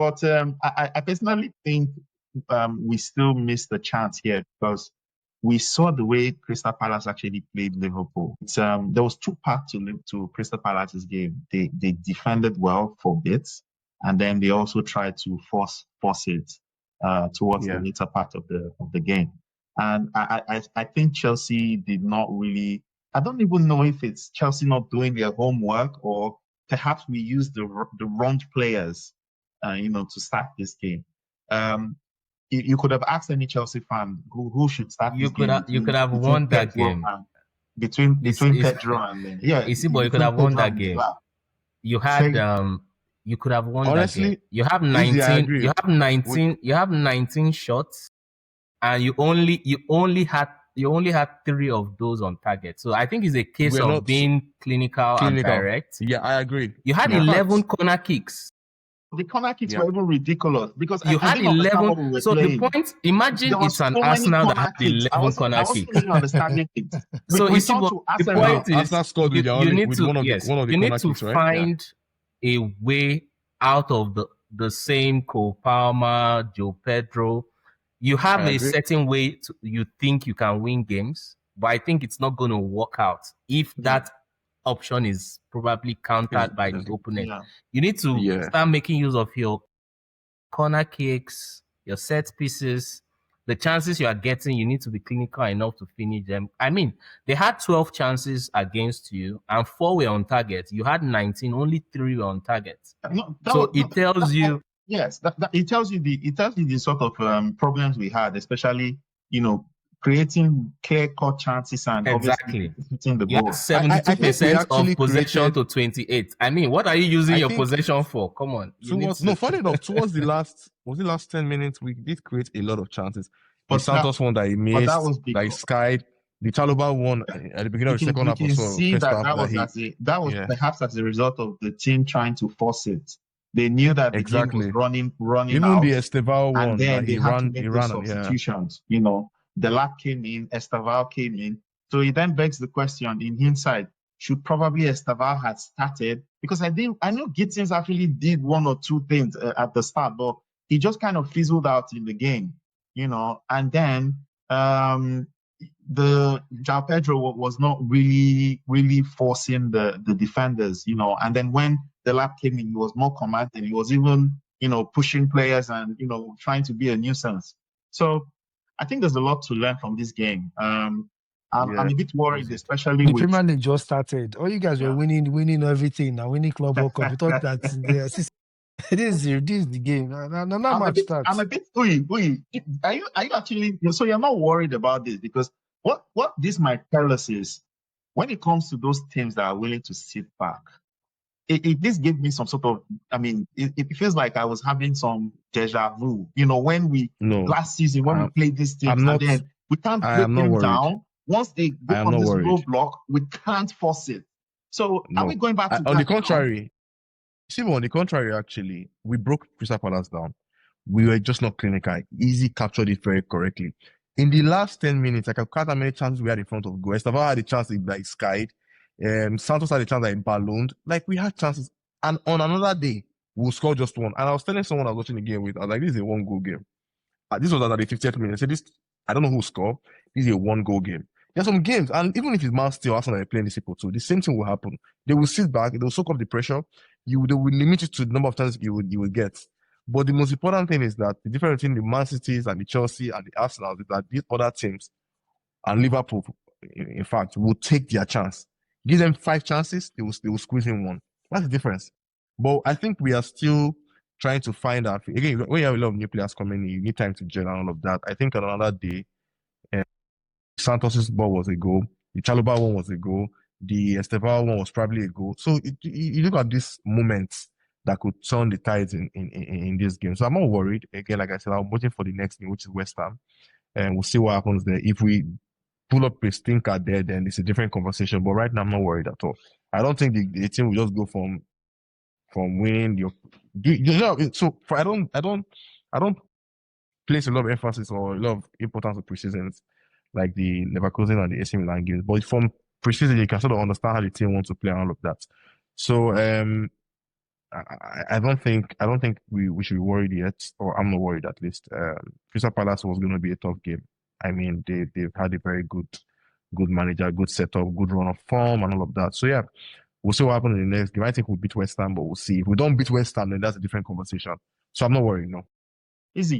But I personally think we still missed the chance here because we saw the way Crystal Palace actually played Liverpool. There was two parts to Crystal Palace's game. They defended well for bits, and then they also tried to force it towards the later part of the game. And I think Chelsea did not really. I don't even know if it's Chelsea not doing their homework or perhaps we used the wrong players, to start this game. You could have asked any Chelsea fan who should start this game. You could have won that game. Between Pedro and you see, but you could have won that game. You had you could have won that game. You have 19. You have 19 shots, and you only had 3 of those on target. So I think it's a case of being clinical and direct. Yeah, I agree. You had 11 corner kicks. The corner kicks were even ridiculous because you had 11. So the point, imagine it's an Arsenal that had 11 corner kicks. So you see, the point is you need to find a way out of the same Cole Palmer, Joe Pedro. You have a certain way you think you can win games, but I think it's not going to work out if that option is probably countered by the opponent. Yeah. You need to start making use of your corner kicks, your set pieces, the chances you are getting. You need to be clinical enough to finish them. I mean, they had 12 chances against you and 4 were on target. You had 19, only 3 were on target. It tells you. Yes, it tells you the sort of problems we had, especially, creating clear-cut chances and exactly hitting the goal. 72% of possession to 28. I mean, what are you using your possession for? Come on. Funny enough, towards the last 10 minutes, we did create a lot of chances. The Santos one that he missed, that he skied. The Chalobah one at the beginning of the second half. You can see that was perhaps as a result of the team trying to force it. They knew that the game was running Even out. the Esteval one, and then they had to make the substitutions. Delap came in, Esteval came in. So it then begs the question, in hindsight, should probably Esteval have started? Because I know Gittins actually did 1 or 2 things at the start, but he just kind of fizzled out in the game, And then the João Pedro was not really forcing the defenders, And then when Delap came in, he was more commanding. He was even, pushing players and, trying to be a nuisance. So I think there's a lot to learn from this game. I'm a bit worried, especially the Premier League just started. All you guys were winning everything now, winning Club World Cup. You thought that this is the game. Not much starts. I'm a bit Are you actually? So you're not worried about this because what this might tell us is when it comes to those teams that are willing to sit back. This gave me some sort of, it feels like I was having some deja vu. When last season, when we played this team, and then we can't break them down. Once they go on this roadblock, we can't force it. So are we going back to on the contrary? On the contrary, actually, we broke Crystal Palace down. We were just not clinical. Easy captured it very correctly. In the last 10 minutes, I can count how many chances we had in front of goal. Esteval had a chance that skied. Santos had a chance that he ballooned. Like, we had chances. And on another day, we'll score just 1. And I was telling someone I was watching the game with, I was like, this is a 1-goal game. This was at the 50th minute. I said, I don't know who scored. This is a 1-goal game. There's some games, and even if it's Man City or Arsenal that are playing these people too, the same thing will happen. They will sit back, they will soak up the pressure. They will limit it to the number of times you will get. But the most important thing is that the difference between the Man Cities and the Chelsea and the Arsenal is that these other teams and Liverpool, in fact, will take their chance. Give them 5 chances, they will squeeze in 1. That's the difference. But I think we are still trying to find out. Again, when you have a lot of new players coming in, you need time to gel and all of that. I think on another day, Santos's ball was a goal. The Chalobah one was a goal. The Esteval one was probably a goal. So you look at these moments that could turn the tides in this game. So I'm not worried. Again, like I said, I'm waiting for the next game, which is West Ham. And we'll see what happens there. If we pull up a stinker there, then it's a different conversation. But right now, I'm not worried at all. I don't think the team will just go from winning I don't place a lot of emphasis or a lot of importance on preseasons like the Leverkusen and the AC Milan games. But from preseason, you can sort of understand how the team wants to play and all of that. So I don't think we should be worried yet, or I'm not worried at least. Crystal Palace was going to be a tough game. I mean, they've had a very good manager, good setup, good run of form, and all of that. So yeah, we'll see what happens in the next game. I think we'll beat West Ham, but we'll see. If we don't beat West Ham, then that's a different conversation. So I'm not worried, no. Easy.